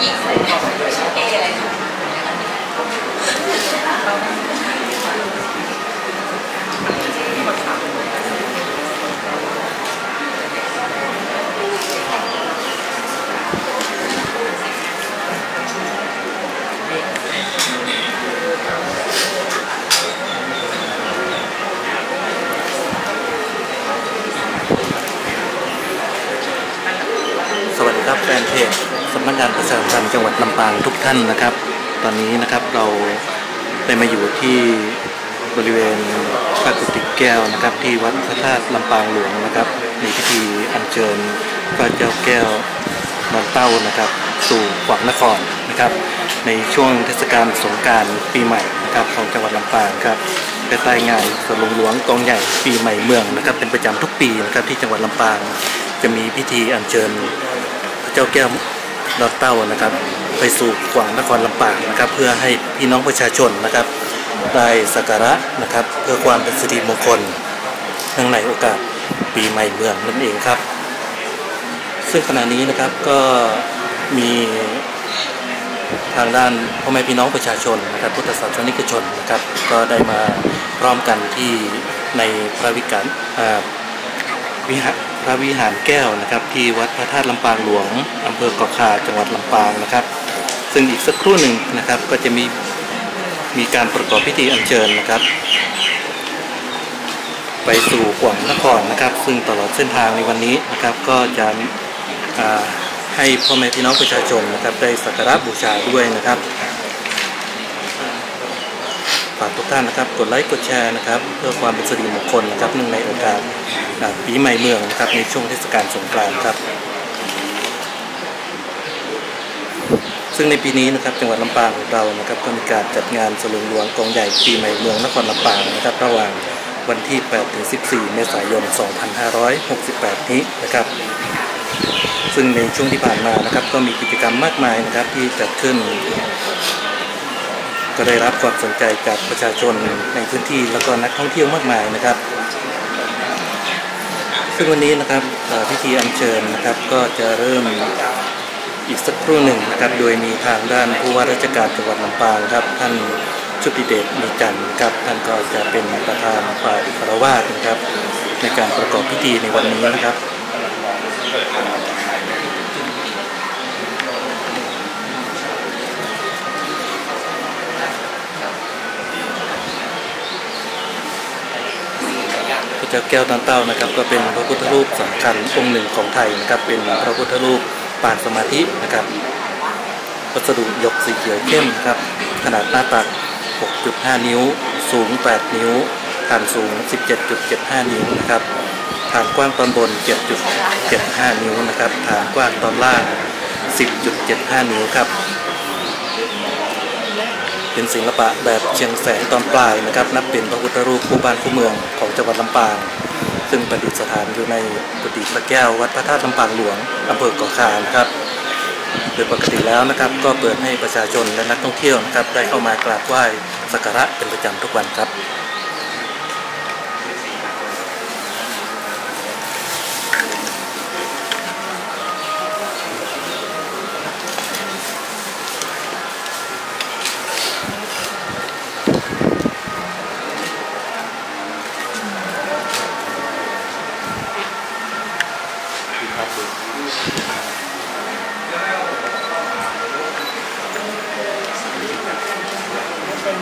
หญิงเลยเนี่ยเออะไรสวัสดีครับแฟนเพจสำนักงานประชาสัมพันธ์จังหวัดลำปางทุกท่านนะครับตอนนี้นะครับเราได้มาอยู่ที่บริเวณพระกุฏิแก้วนะครับที่วัดพระธาตุลำปางหลวงนะครับมีพิธีอัญเชิญพระเจ้าแก้วนอนเต้านะครับสู่ขวางนครนะครับในช่วงเทศกาลสงกรานต์ปีใหม่นะครับของจังหวัดลำปางครับภายใต้งานสวนหลวงกองใหญ่ปีใหม่เมืองนะครับเป็นประจำทุกปีนะครับที่จังหวัดลำปางจะมีพิธีอัญเชิญพระเจ้าแก้วนอนเต้านะครับไปสู่ขวางนครลำปางนะครับเพื่อให้พี่น้องประชาชนนะครับได้สักการะนะครับเพื่อความเป็นสิริมงคลเนื่องในโอกาสปีใหม่เมืองนั่นเองครับซึ่งขณะนี้นะครับก็มีทางด้านพ่อแม่พี่น้องประชาชนนะครับพุทธศาสนิกชนนะครับก็ได้มาพร้อมกันที่ในพระวิหารแก้วนะครับที่วัดพระธาตุลำปางหลวงอำเภอเกาะคาจังหวัดลำปางนะครับซึ่งอีกสักครู่หนึ่งนะครับก็จะมีการประกอบพิธีอัญเชิญนะครับไปสู่ขวางนครนะครับซึ่งตลอดเส้นทางในวันนี้นะครับก็จะให้พ่อแม่พี่น้องประชาชนนะครับได้สักการะบูชาด้วยนะครับฝากทุกท่านนะครับกดไลค์กดแชร์นะครับเพื่อความเป็นสิริมงคลนะครับเนื่องในโอกาสปีใหม่เมืองนะครับในช่วงเทศกาลสงกรานต์ครับซึ่งในปีนี้นะครับจังหวัดลำปางของเรานะครับก็มีการจัดงานสวนหลวงกองใหญ่ปีใหม่เมืองนครลำปางนะครับระหว่างวันที่8 ถึง 14 เมษายน 2568 นี้นะครับซึ่งในช่วงที่ผ่านมานะครับก็มีกิจกรรมมากมายนะครับที่จัดขึ้นก็ได้รับความสนใจจากประชาชนในพื้นที่แล้วก็นักท่องเที่ยวมากมายนะครับซึ่งวันนี้นะครับพิธีอัญเชิญนะครับก็จะเริ่มอีกสักครู่หนึ่งนะครับโดยมีทางด้านผู้ว่าราชการจังหวัดลำปางครับท่านชุติเดชมีจันทร์ครับท่านก็จะเป็นประธานฝ่ายคารวาสนะครับในการประกอบพิธีในวันนี้นะครับพระเจ้าแก้วนอนเต้านะครับก็เป็นพระพุทธรูปสำคัญองค์หนึ่งของไทยนะครับเป็นพระพุทธรูปปางสมาธินะครับวัสดุหยกสีเขียวเข้มครับขนาดหน้าตัก 6.5 นิ้วสูง 8 นิ้วฐานสูง 17.75 นิ้วนะครับฐานกว้างตอนบน 7.75 นิ้วนะครับฐานกว้างตอนล่าง 10.75 นิ้วครับเป็นศิลปะแบบเชียงแสนตอนปลายนะครับนับเป็นพระพุทธรูปคู่บ้านคู่เมืองของจังหวัดลำปางซึ่งประดิษฐานอยู่ในกุฏิพระแก้ววัดพระธาตุลำปางหลวงอำเภอเกาะคานะครับโดยปกติแล้วนะครับก็เปิดให้ประชาชนและนักท่องเที่ยวนะครับได้เข้ามากราบไหว้สักการะเป็นประจำทุกวันครับเป็น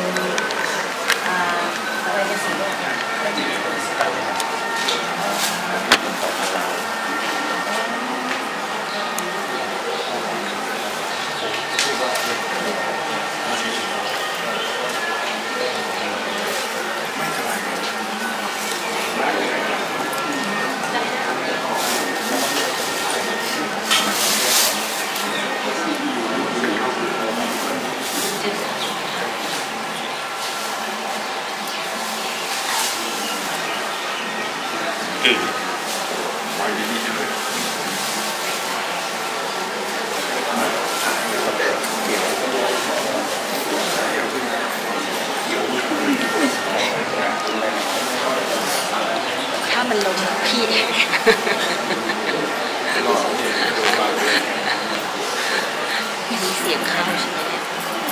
งเขาใช่ไหมเนี่ย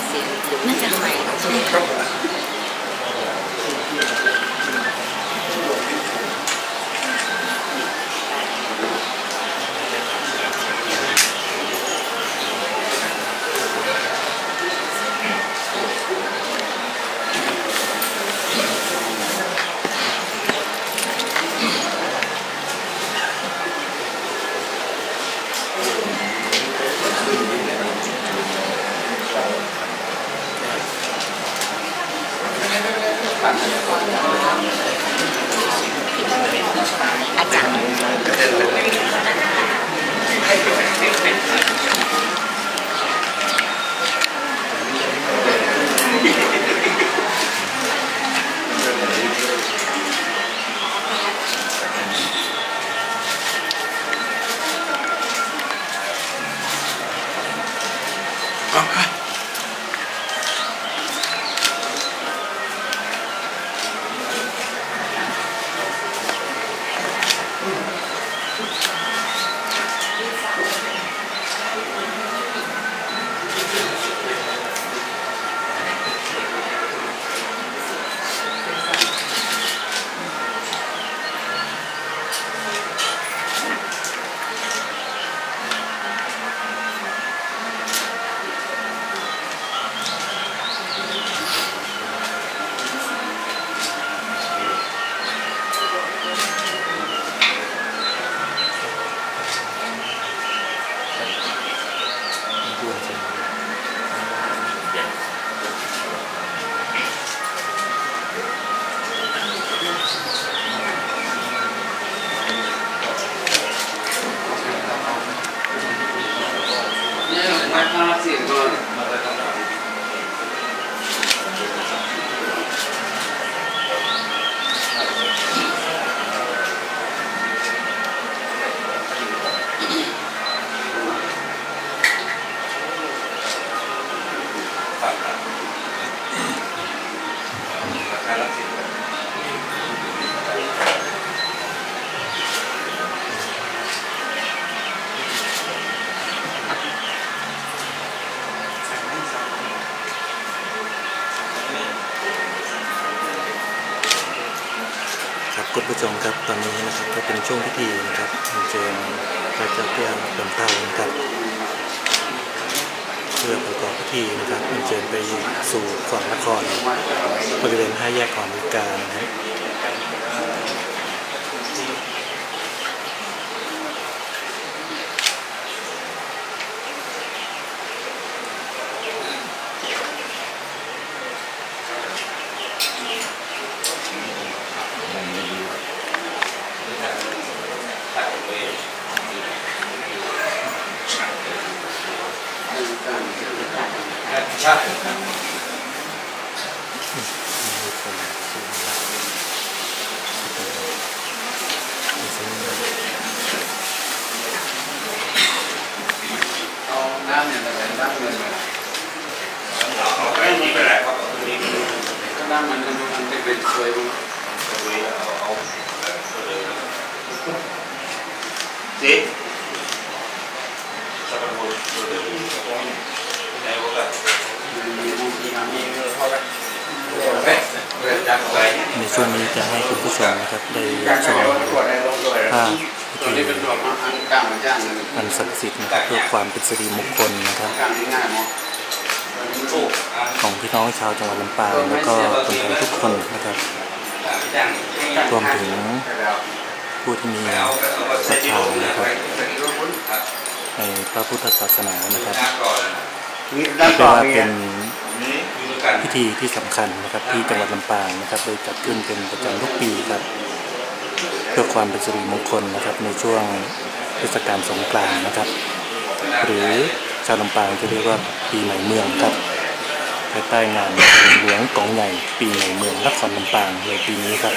เสียงน่าจะใหม่ใช่ไหมครับอาจารย์คุณผู้ชมครับตอนนี้นะครับก็เป็นช่วงพิธีนะครับอัญเชิญพระเจ้าแก้วดำเต่านะครับเพื่อประกอบพิธีนะครับอัญเชิญไปสู่ฝั่งนครบริเวณ5 แยกของบริการนะครับในช่วงนี้จะให้คุณผู้ชมนะครับได้ชมภาพพิธีอันศักดิ์สิทธิ์นะครับเพื่อความเป็นสิริมงคลนะครับของพี่น้องชาวจังหวัดลำปางแล้วก็คนไทยทุกคนนะครับรวมถึงผู้ที่มีศรัทธานะครับในพระพุทธศาสนานะครับเรียกว่าเป็นพิธีที่สำคัญนะครับที่จังหวัดลำปางนะครับโดยจัดขึ้นเป็นประจำทุกปีครับเพื่อความเป็นสิริมงคลนะครับในช่วงเทศกาลสงกรานต์นะครับหรือชาวลำปางจะเรียกว่าปีใหม่เมืองครับภายใต้งานหลวงกองใหญ่ปีใหม่เมืองนครลำปางในปีนี้ครับ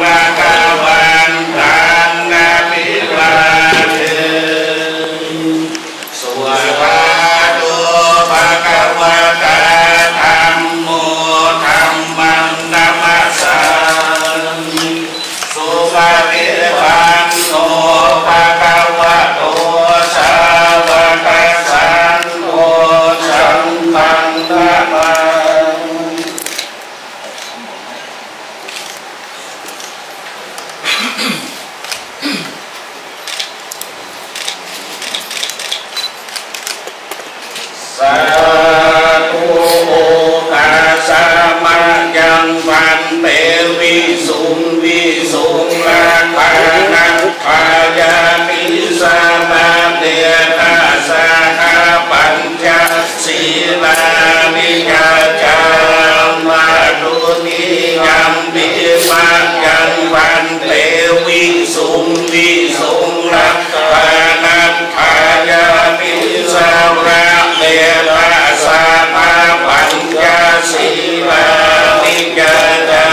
ภะคะวะ ระสามาปัญญาสีลานิยตา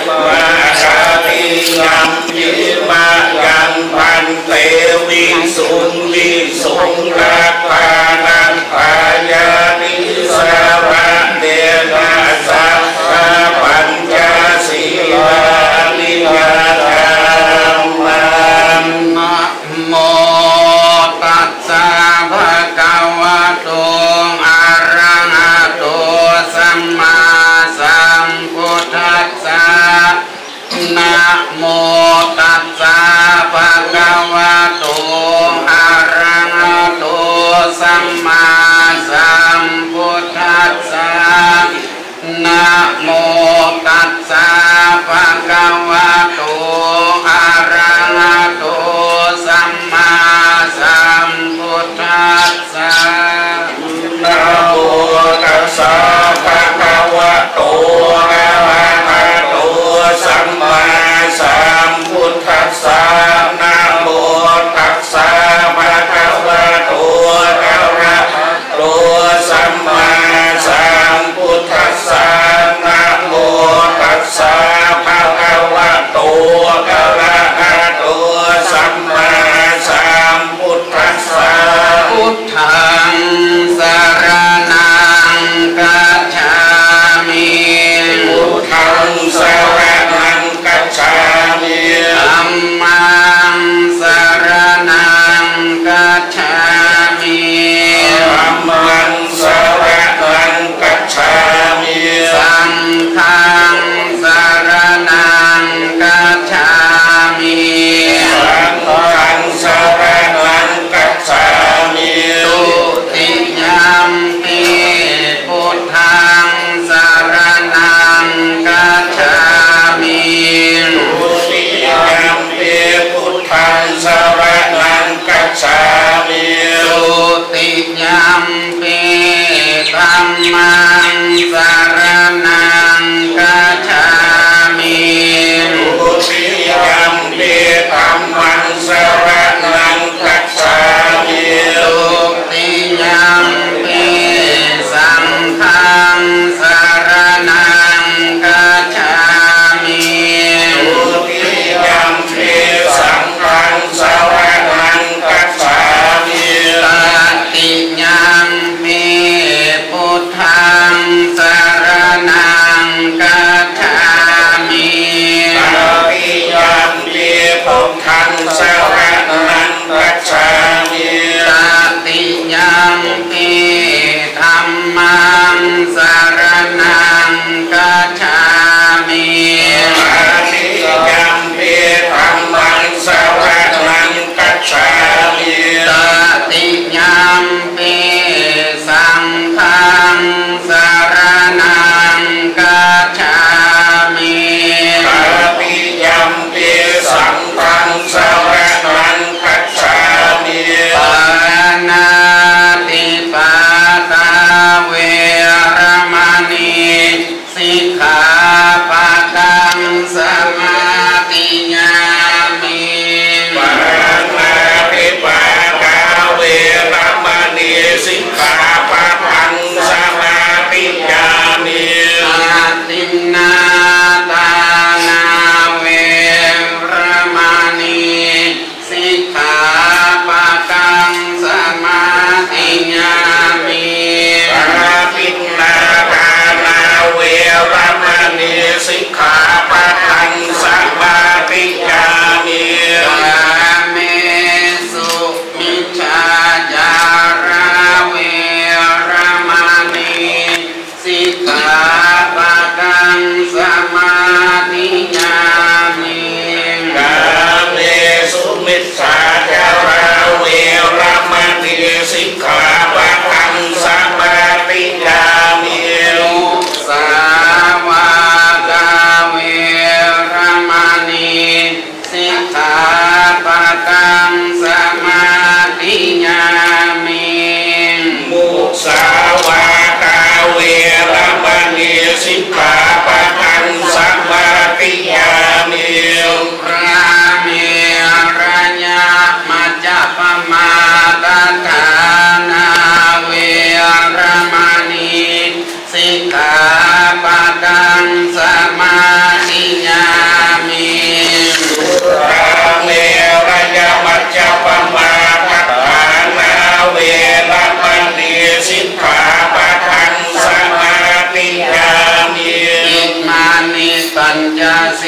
มหาติยัมยิมายันพันเตวิสุงวิสุงรักปานันปายานิสาวะเดนะสาปัญญาสีลานิยตามนะโมตัสสะภะคะวะโตอะระหะโตสัมมาสัมพุทธัสสะนะโมตัสสะภะคะวะโตอะระหะโตสัมมาสัมพุทธัสสะนะโมตัสสะภะคะวะโตอะระหะโตสัมมาสัมพุทธัสสะนะโมตัสสะภะคะวะโตอะระหะโตสัมมาสัมพุทธัสสะนะโม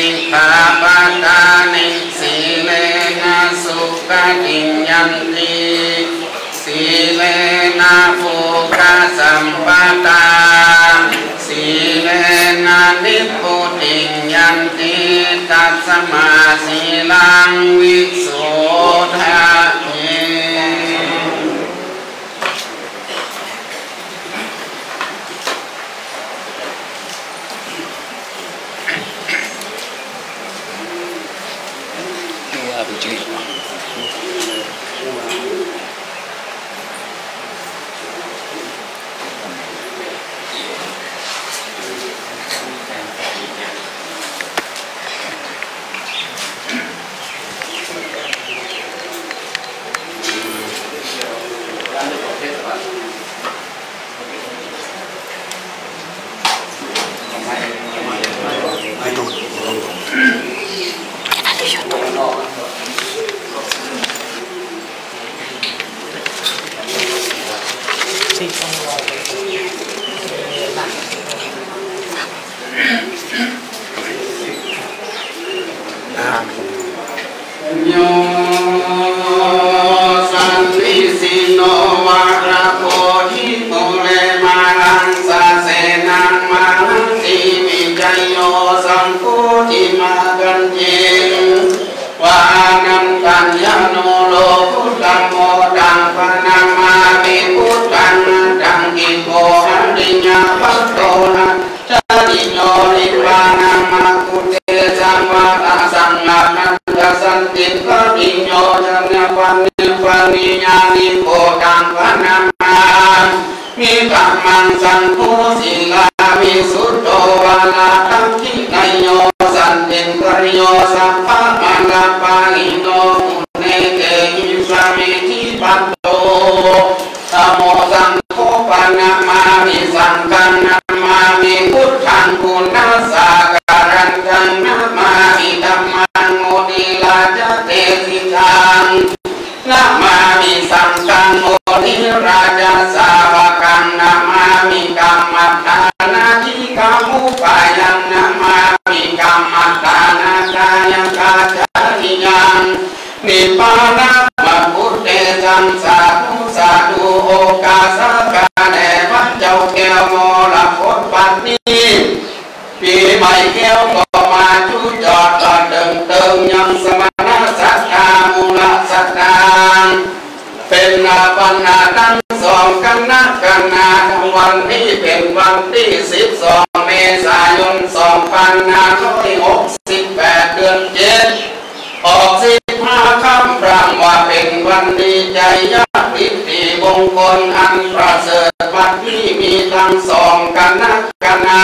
สิกขาปะทานิสีเลนะสุขติยันติสีเลนะภูคสัมปตาสีเลนะนิพพุติยันติตัสสมาสีลังวิโสทะเยโยสันนิสิโนวะระโพธิโกเลมาลังสาเสนังมาหังติวิจัยโยสังโฆติมากันเจวานันตัญญโนโลพุทธัมโมตังปนามามิพุทธังตังกิโกหันติญาภัตโตนะชาติโยนิพพานังมาคุเตสังวาตสังลานันทสันติปะริโยจันยปันนิปันนิญาณิโกตังปนามามิกัมมังสังโฆศิลาวิสุตโตวาลาทังคิไนโยสันติปริโยสัพพะมัลลาปาลิโนมุเนเกหิสามิทิปัตโตธัมโมสังโฆปนามามิสังฆังนามามิพุทธังปุณณสาการันตังนามามิธัมมังโมดิลาจเตสิตังนามามิสังฆังโมดิราชสาวกังนามามิกัมมัฏฐานาทิกามุปายังนามามิกัมมัฏฐานาคายังกาจาริยังนิพพานะมะพุทเตจังสาธุสาธุโอกาสกาแด่พระเจ้าแก้วโมลพุทธปัตนีปีใหม่แก้วก็มาชุจอดต่อเติมยังสมณะสัทธามูลสัทธาเป็นนาปัญนาทั้งสองกันนะกันนาทั้งวันนี้เป็นวันที่12 เมษายน 2568 เดือน7ออก15 ค่ำรางว่าเป็นวันดีใจยะทิฏฐิมงคลอันประเสริฐวันที่มีทั้งสองกันนะกันนา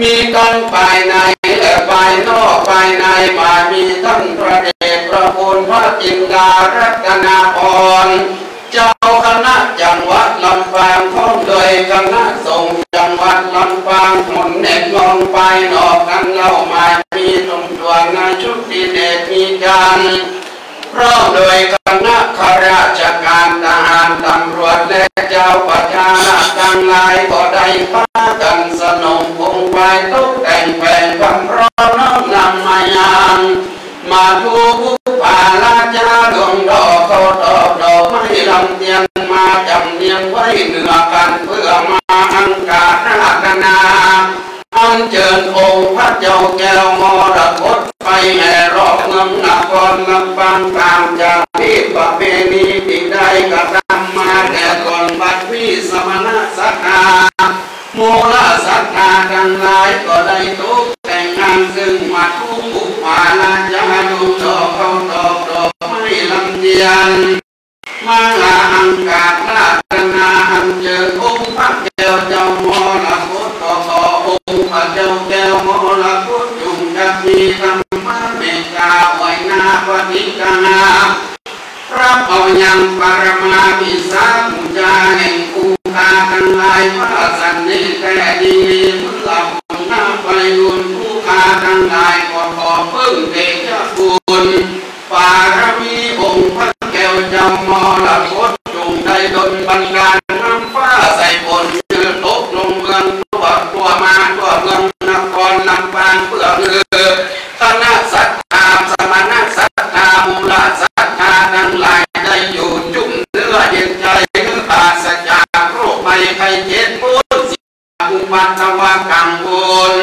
มีทั้งภายในและภายนอกภายในมามีทั้งพระเดชพระคุณพระจินดารัตนาพรเจ้าคณะจังหวัดลำปางพร้อมโดยคณะสงฆ์จังหวัดลำปางหมุนเน็ตลงไปนอกกันเล่ามามีตรงตัวงานชุดดีเดชมีการพร้อมโดยคณะข้าราชการทหารตำรวจและเจ้าประชาชนทั้งหลายก็ได้พากันสนมวงไว้ตกแต่งแปลงความพร้อมน้อมนำมายังมาดูผู้ป่าราชาดวงดอกเขาตอบดอกไม่ลำเทียนมาจำเนียงไว้เหนือกันเพื่อมาอังการราธนาอัญเชิญองค์พระเจ้าแก้วมรกตไปแห่รอบเมืองนครลำปางตามจากที่ประเพณีที่ได้กระทำมาแต่ก่อนบัดวิสมณสัทธามูลสัทธาทั้งหลายก็ได้ตกแต่งงานซึ่งมาทุกอุปาลาจาดูดอกเขาตอกดอกไม่ลำเทียนมาลาอังกาลาธนาอันเจอองค์พระแก้วเจ้ามรกตต่อองค์พระเจ้าแก้วมรกตจุงจะมีธรรมะเมตตาไว้นาปฏิกาพระเอายังปรมาภิสามุจาแห่งภูคาทั้งหลายพระสันนิแท้ดีเพื่อบุญน้ำไปบุญภูคาทั้งหลายก็ขอพึ่งเดชบุญปารมีองค์พระแก้วเจ้ามรกตจงได้ดลบันดาลน้ำฟ้าใส่ฝนยืนตกลงเมืองตัวมาตัวเมืองนครลำปางเพื่อ วัตวะกังวล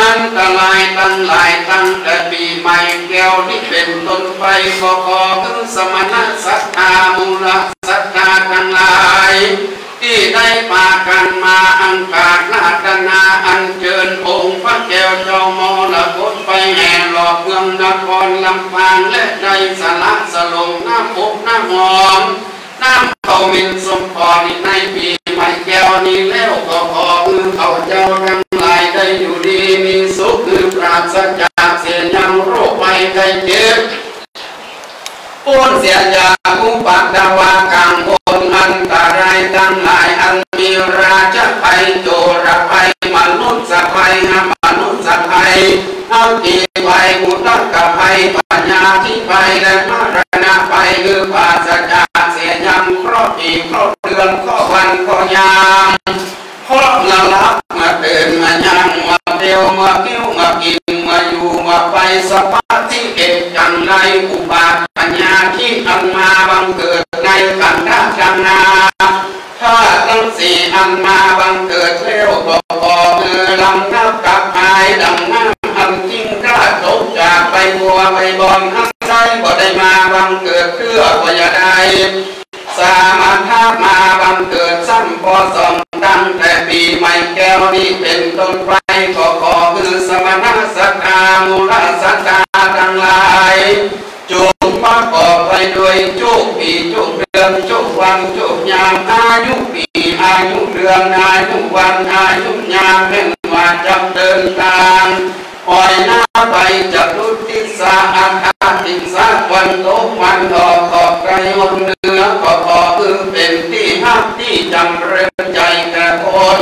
อันตรายทั้งหลายตั้งแต่ปีใหม่แก้วที่เป็นต้นไปก็ขอถึงสมณะศรัทธามูลศรัทธาทั้งหลายที่ได้พากันมาอังคาดนาตนาอันเชิญองค์พระแก้วเจ้ามรกตไปแห่หลอกเมืองนครลำปางและได้สละสลงน้ำอกน้ำหอมน้ำเขามินสมพรในปีใหม่แก้วนี้แล้วก็ขอเขาเจ้าทั้งหลายได้อยู่ดีมีสุขคือปราศจากเสียยังโรคภัยไข้เจ็บพ้นเสียจากอุปัตตวะกังวลอันตรายทั้งหลายอันมีราชภัยโจรภัยมนุษย์ภัยมนุษย์ภัยเอาจีภัยอุตตะภัยปัญญาทิภัยและมรณะภัยคือปราศจากเสียยังครอบปีครอบเดือนครอบวันครอบยามครอบละลับมาเดินมายังมาเดียวมาคิ้วมากินมาอยู่มาไปสภาพที่เก็บจังไรอุบาทปัญญาที่อันมาบังเกิดในขันธ์จังนาถ้าทั้งสี่อันมาบังเกิดเร็วบอกมือลำนับกับหายดังน้ำอันทิ้งราดตกจากไปบัวไปบอลทั้งใจบ่ได้มาบังเกิดเพื่อพยาได้สามัญท่ามาบังเกิดซ้ำพอสองตั้งแต่ปีใหม่แก้วนี้เป็นต้นไปก็ขอคือสมณะศรัทธามูลศรัทธาทั้งหลายจงประกอบไปด้วยจุกปีจุกเดือนจุกวันจุกยามอายุปีอายุเดือนอายุวันอายุยามเป็นว่าจำเดินทางปล่อยหน้าไปจากรุติสาอาคาติสาวันโตวันออกขอบไกลคนเนื้อก็ขอคือเป็นที่ห้ามที่จำเริญใจแก่คน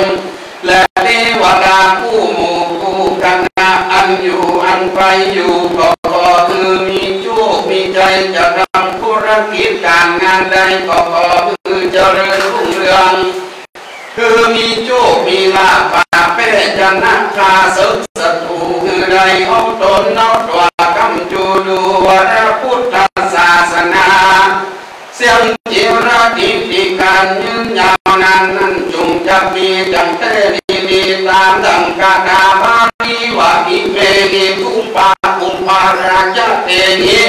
และเทวดาผู้หมู่ผู้กันนาอันอยู่อันไปอยู่ก็ขอคือมีโชคมีใจจะทำธุรกิจการงานใดก็ขอคือเจริญรุ่งเรืองคือมีโชคมีลาภาเป้จะนักคาศึกศัตรูคือใดเอาตนเอาตัวกำจูดูวรพุทธศาสนาเสียงจิระติติการยืนยาวนานนั้นจงจะมีจังเตมีตามดังกาตาบาลีวะอิเมนิภูปาภูปาราชเตนิ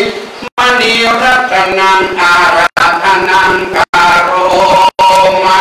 มณีรัตนังอาราธนังกาโรมา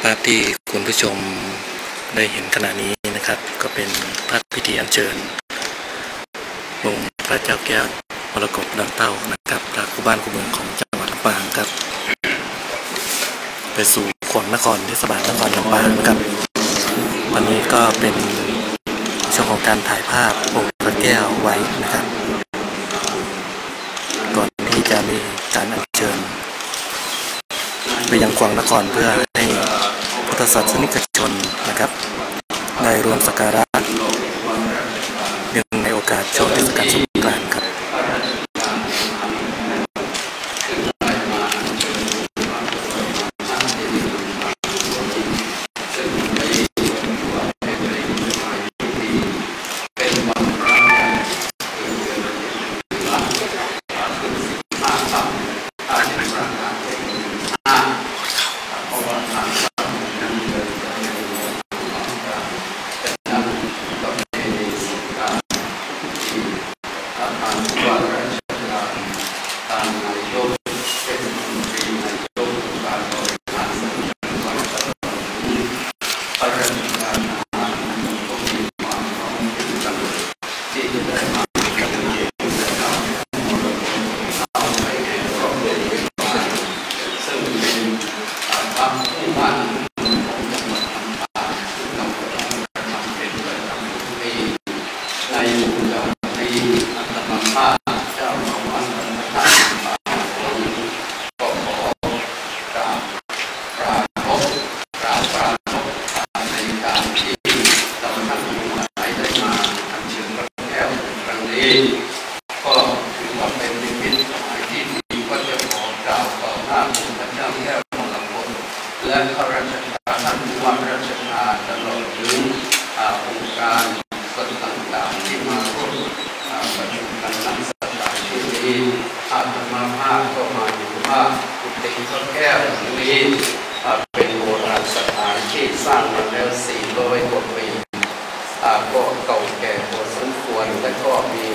ภาพที่คุณผู้ชมได้เห็นขณะนี้นะครับก็เป็นภาพพิธีอัญเชิญองค์พระเจ้าแก้วมรกตดังเต้านะครับพระคู่บ้านคู่เมืองของจังหวัดลำปางครับไปสู่ขวงนครเทศบาลนครลำปางนะครับวันนี้ก็เป็นช่วงของการถ่ายภาพองค์พระแก้วไว้นะครับก่อนที่จะมีการอัญเชิญไปยังขวงนครเพื่อให้พุทธศาสนิกชนนะครับได้ร่วมสักการะเนื่องในโอกาสช่วงเทศกาลสงกรานต์ครับและข้าราชการท่านผู้ว่าราชการตลอดถึงองค์การส่วนต่างๆที่มาร่วมประชุมกันณสถานที่นี้อาตมาภาพก็มาอยู่ว่ากุฏิพระแก้วนี้เป็นโบราณสถานที่สร้างมาแล้ว400 กว่าปีก็เก่าแก่พอสมควรและก็มี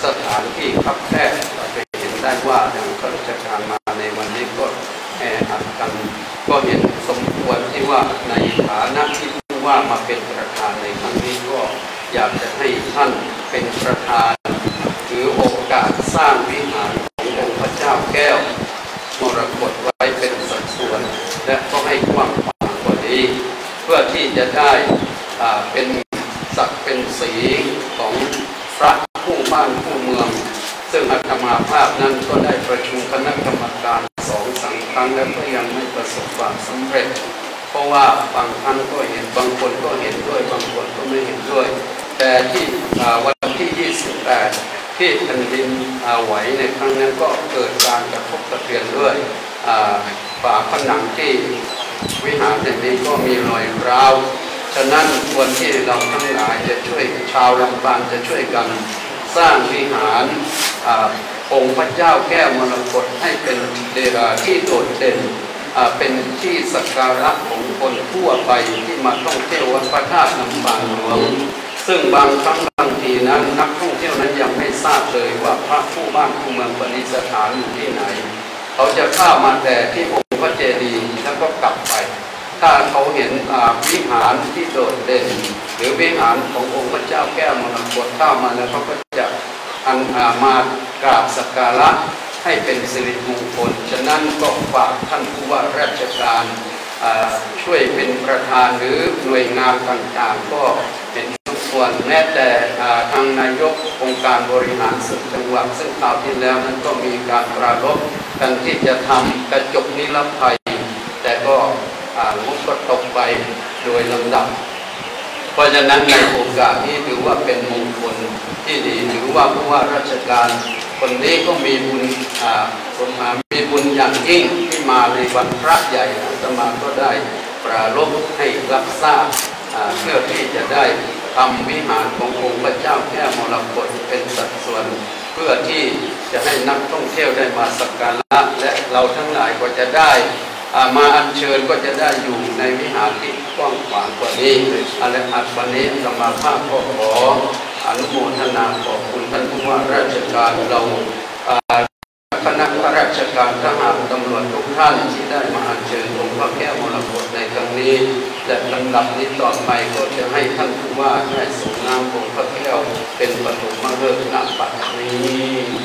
สถานที่คับแคบไปเห็นได้ว่าทางข้าราชการมาในวันนี้ก็แออัดกันก็เห็นสมควรที่ว่าในฐานะที่ผู้ว่ามาเป็นประธานในครั้งนี้ก็อยากจะให้ท่านเป็นประธานถือโอกาสสร้างวิหารขององค์พระเจ้าแก้วมรกตไว้เป็นสัดส่วนและก็ให้กว้างขวางกว่านี้เพื่อที่จะได้เป็นศักดิ์เป็นสีของพระผู้บ้านผู้เมืองซึ่งอาตมาภาพนั้นก็ได้ประชุมคณะกรรมการ2-3 ครั้งแล้วก็ยังไม่ประสบความสำเร็จเพราะว่าบางท่านก็เห็นบางคนก็เห็นด้วยบางคนก็ไม่เห็นด้วยแต่ที่วันที่ 28ที่แผ่นดินไหวในครั้งนั้นก็เกิดการกระทบกระเทือนด้วยฝาผนังที่วิหารแห่งนี้ก็มีรอยร้าวฉะนั้นควรที่เราทั้งหลายจะช่วยชาวลำปางจะช่วยกันสร้างวิหารองค์พระเจ้าแก้วมรกตให้เป็นที่โดดเด่นเป็นที่สักการะของคนทั่วไปที่มาท่องเที่ยววัดพระธาตุลำปางหลวงซึ่งบางครั้งบางทีนั้นนักท่องเที่ยวนั้นยังไม่ทราบเลยว่าพระผู้บ้านผู้เมืองประดิษฐานอยู่ที่ไหนเขาจะเข้ามาแต่ที่องค์พระเจดีย์แล้วก็กลับไปถ้าเขาเห็นวิหารที่โดดเด่นหรือวิหารขององค์พระเจ้าแก้วมรกตเข้ามาแล้วเขาก็จะมากราบสักการะให้เป็นสิริมงคลฉะนั้นก็ฝากท่านผู้ว่าราชการช่วยเป็นประธานหรือหน่วยงานต่างๆก็เป็นส่วนแม้แต่ทางนายกองค์การบริหารส่วนจังหวัดซึ่งคราวที่แล้วนั้นก็มีการปรารภกันที่จะทำกระจกนิรภัยแต่ก็งบก็ตกไปโดยลำดับเพราะฉะนั้นในโอกาสนี้ถือว่าเป็นมงคลที่ดีถือว่าผู้ว่าราชการคนนี้ก็มีบุญมีบุญอย่างยิ่งที่มาในวันพระใหญ่อาตมาก็ได้ปรารภให้รับทราบเพื่อที่จะได้ทำวิหารขององค์พระเจ้าแก้วมรกตเป็นสัดส่วนเพื่อที่จะให้นักท่องเที่ยวได้มาสักการะและเราทั้งหลายก็จะได้มาอัญเชิญก็จะได้อยู่ในวิหารที่กว้างขวางกว่านี้และวันนี้สมาภาพก็ขออนุโมทนาขอบคุณท่านผู้ว่าราชการเรา คณะข้าราชการทหารตำรวจทุกท่านที่ได้มาอัญเชิญองค์พระแก้วมรกตในครั้งนี้และลำดับนี้ต่อไปก็จะให้ท่านผู้ว่าได้ส่งน้ำองค์พระแก้วเป็นปฐมฤกษ์ณบัดนี้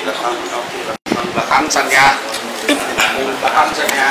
ละครั้งสัญญาละครั้งสัญญา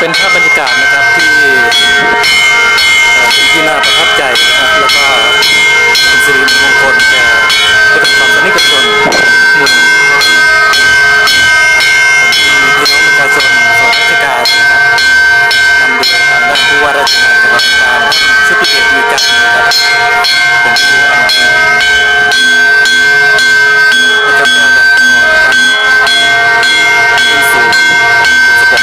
เป็นภาพบรรยากาศนะครับที่น่าประทับใจนะครับแล้วก็เป็นสิริมงคลแก่พุทธศาสนิกชนหมู่พี่น้องประชาชนส่วนราชการนะครับนำโดยทางด้านผู้ว่าราชการจังหวัดลำปางชุติเดชมีกันนะครับเป็นผู้อำนวยนะครับขึ้นสู่สกล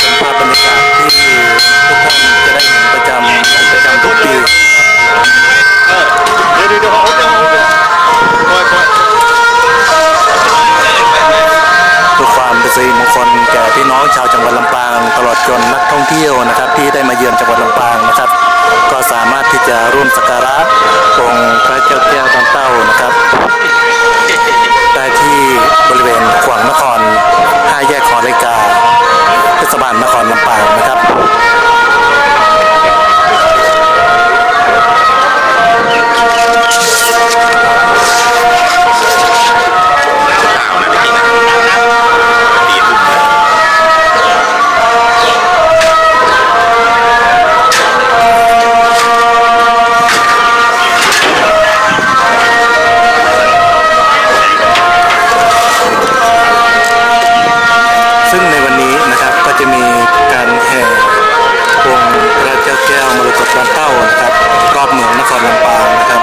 เป็นภาพบรรยากาศที่ทุกท่านจะได้เห็นประจำทุกปีเดี๋ยวเพื่อความเป็นสิริมงคลแก่พี่น้องชาวจังหวัดลำปางตลอดจนนักท่องเที่ยวนะครับที่ได้มาเยือนจังหวัดลำปางนะครับก็สามารถที่จะร่วมสักการะองค์พระเจ้าแก้วดอนเต้านะครับได้ที่บริเวณขวางนคร5 แยกหอนาฬิกาเทศบาลนครลำปางนะครับซึ่งในวันนี้นะครับก็จะมีการแห่องค์พระเจ้าแก้วมรกตดอนเต้านะครับรอบเมืองนครลำปางนะครับ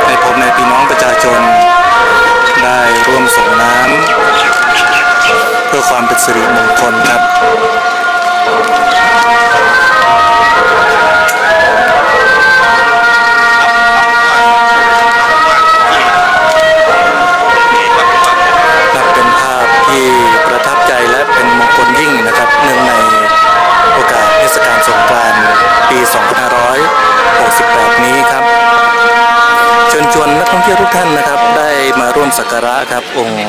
ให้ผมในพี่น้องประชาชนได้ร่วมส่งน้ำเพื่อความเป็นสิริมงคลครับที่ประทับใจและเป็นมงคลยิ่งนะครับเนื่องในโอกาสเทศกาลสงกรานต์ปี 2568 นี้ครับเชิญชวนนักท่องเที่ยวทุกท่านนะครับได้มาร่วมสักการะครับองค์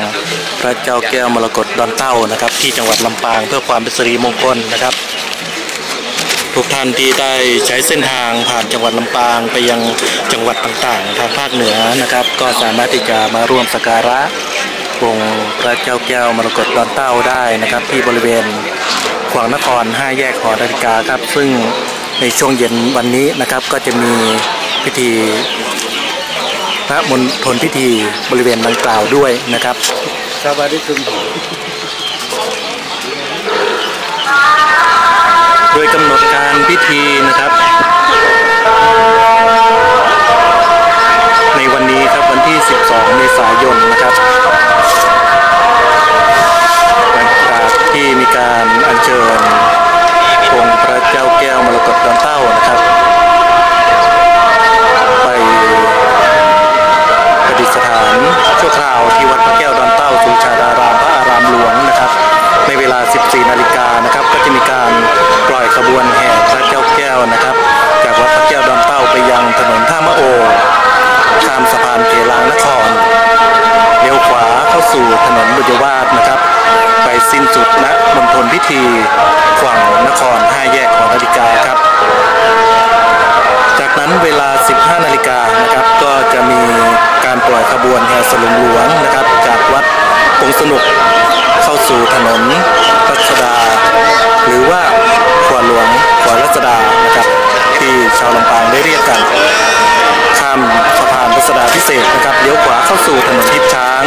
พระเจ้าแก้วมรกตดอนเต้านะครับที่จังหวัดลำปางเพื่อความเป็นสิริมงคลนะครับทุกท่านที่ได้ใช้เส้นทางผ่านจังหวัดลำปางไปยังจังหวัดต่างๆทางภาคเหนือนะครับก็สามารถที่จะมาร่วมสักการะองค์พระเจ้าแก้วมรกตดอนเต้าได้นะครับที่บริเวณขวางนคร5 แยกหอนาฬิกาครับซึ่งในช่วงเย็นวันนี้นะครับก็จะมีพิธีพระมณฑลพิธีบริเวณดังกล่าวด้วยนะครับสวัสดีคุณโดยกำหนดการพิธีนะครับในวันนี้ครับวันที่12 เมษายนนะครับหลังจากที่มีการอัญเชิญองค์พระเจ้าแก้วมรกตดอนเต้านะครับไปประดิษฐานชั่วคราวที่วัดพระแก้วดอนเต้าสุชาดารามพระอารามหลวงนะครับในเวลา 14 นาฬิกานะครับก็จะมีการปล่อยขบวนแห่พระเจ้าแก้วนะครับจากวัดพระแก้วดอนเต้าไปยังถนนท่ามะโอข้ามสะพานเขลางนครเลี้ยวขวาเข้าสู่ถนนบุญยวาสนะครับไปสิ้นสุดณมณฑลพิธีขวางนคร5 แยกหอนาฬิกาครับจากนั้นเวลา 15 นาฬิกานะครับก็จะมีการปล่อยขบวนแห่สลุงหลวงนะครับจากวัดปงสนุกเข้าสู่ถนนรัชดาหรือว่าขวาหลวงขวารัชดานะครับที่ชาวลำปางได้เรียกกันข้ามสะพานรัชดาพิเศษนะครับเลี้ยวขวาเข้าสู่ถนนทิพย์ช้าง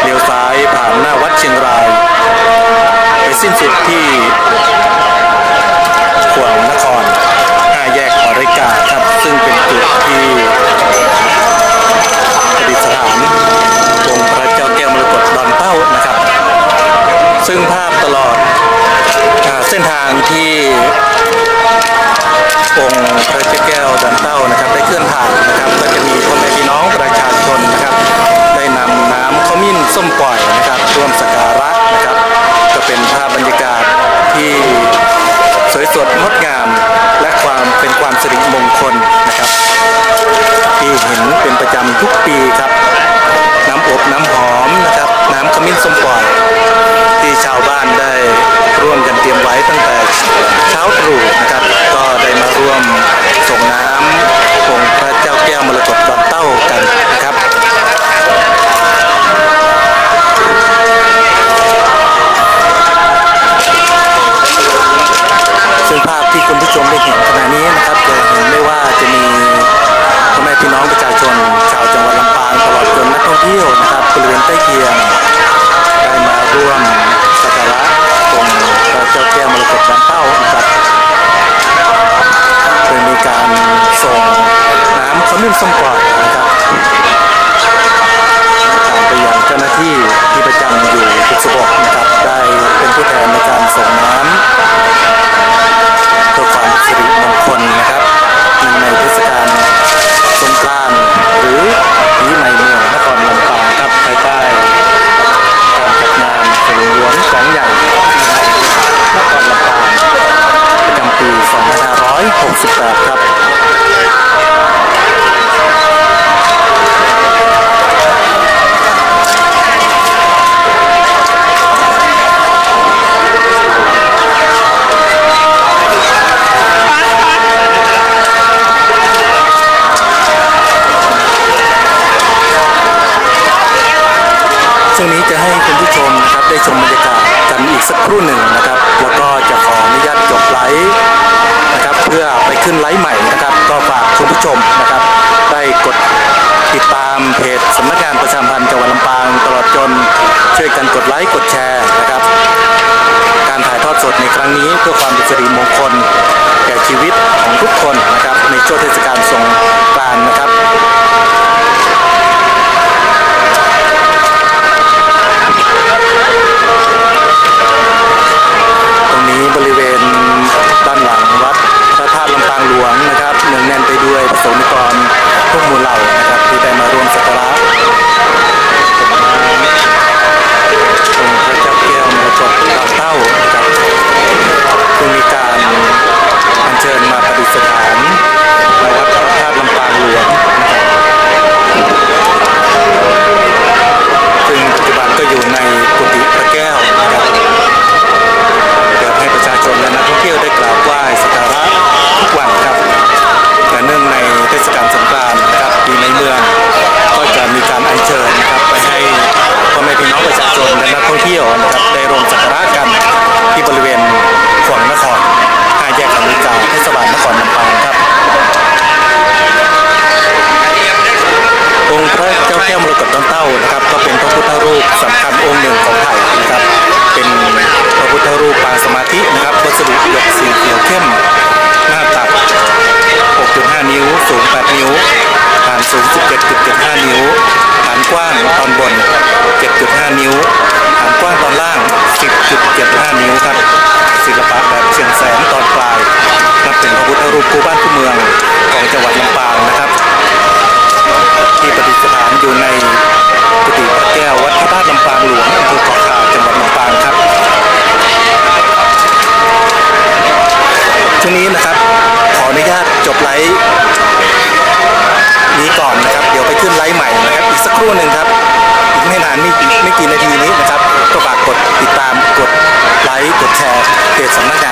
เลี้ยวซ้ายผ่านหน้าวัดเชียงรายไปสิ้นสุดที่ขวางนคร5 แยกหอนาฬิกาครับซึ่งเป็นจุดที่ประดิษฐานองค์พระเจ้าแก้วมรกตดอนเต้านะครับซึ่งภาพตลอดเส้นทางที่องค์พระเจ้าแก้วดอนเต้านะครับได้เคลื่อนผ่านนะครับก็จะมีพ่อแม่พี่น้องประชาชนนะครับได้นำน้ำขมิ้นส้มปล่อยนะครับร่วมสักการะนะครับก็เป็นภาพบรรยากาศที่สวยสดงดงามและเป็นความสิริมงคลนะครับที่เห็นเป็นประจำทุกปีครับน้ำอบน้ำหอมนะครับน้ำขมิ้นส้มปล่อยที่ชาวบ้านได้ร่วมกันเตรียมไว้ตั้งแต่เช้าตรู่นะครับก็ได้มาร่วมส่งน้ำองค์พระเจ้าแก้วมรกต ส้มปล่อยนะครับไปยังเจ้าหน้าที่ที่ประจำอยู่บุษบกนะครับได้เป็นผู้แทนในการส่งน้ำเพื่อความสิริมงคลนะครับในเทศกาลสงกรานต์หรือปีใหม่เมืองนครลำปางครับภายใต้การจัดงานฝนหลวงสองใหญ่นครลำปางประจำปี2568ครับช่วงนี้จะให้คุณผู้ชมนะครับได้ชมบรรยากาศกันอีกสักครู่หนึ่งนะครับแล้วก็จะขออนุญาตจบไลฟ์นะครับเพื่อไปขึ้นไลฟ์ใหม่นะครับก็ฝากคุณผู้ชมนะครับได้กดติดตามเพจสำนักงานประชาสัมพันธ์จังหวัดลำปางตลอดจนช่วยกันกดไลค์กดแชร์นะครับการถ่ายทอดสดในครั้งนี้เพื่อความเป็นสิริมงคลแก่ชีวิตของทุกคนนะครับในช่วงเทศกาลสงกรานต์นะครับบริเวณด้านหลังวัดพระธาตุลำปางหลวงนะครับเนืองแน่นไปด้วยประสงค์นิกรทุกหมู่เหล่านะครับที่ได้มาร่วมสักการะองค์พระเจ้าแก้วมรกตบางเต้านะครับซึ่งมีการอัญเชิญมาประดิษฐานในวัดพระธาตุลำปางหลวงนะครับซึ่งปัจจุบันก็อยู่ในกุฏิพระแก้วนะครับให้ประชาชนและนักท่องเที่ยวได้กราบไหว้สักการะทุกวันครับแต่เนื่องในเทศกาลสงกรานต์นะครับปีในเมืองก็จะมีการอัญเชิญนะครับไปให้พ่อแม่พี่น้องประชาชนและนักท่องเที่ยวนะครับได้ร่วมสักการะกันที่บริเวณขวงนคร5 แยกอเมริกาเทศบาลนครลำปางครับองค์พระเจ้าแก้วมรกตบางเต้านะครับก็เป็นพระพุทธรูปสำคัญองค์หนึ่งของไทยนะครับเป็นพระพุทธรูปปางสมาธินะครับวัสดุหยกสีเขียวเข้มหน้าตัก 6.5 นิ้วสูง 8 นิ้วฐานสูง 17.75 นิ้วฐานกว้างตอนบน 7.5 นิ้วฐานกว้างตอนล่าง 10.75 นิ้วครับศิลปะแบบเชียงแสนตอนปลายนับเป็นพระพุทธรูปคู่บ้านคู่เมืองของจังหวัดลำปางนะครับที่ประดิษฐานอยู่ในกุฏิพระแก้ววัดพระธาตุลำปางหลวงอำเภอเกาะขาจังหวัดลำปางครับช่วงนี้นะครับขออนุญาตจบไลฟ์นี้ก่อนนะครับเดี๋ยวไปขึ้นไลฟ์ใหม่นะครับอีกสักครู่หนึ่งครับอีกไม่นานไม่กี่นาทีนี้นะครับก็ฝากกดติดตามกดไลค์กดแชร์เพจสำนักงาน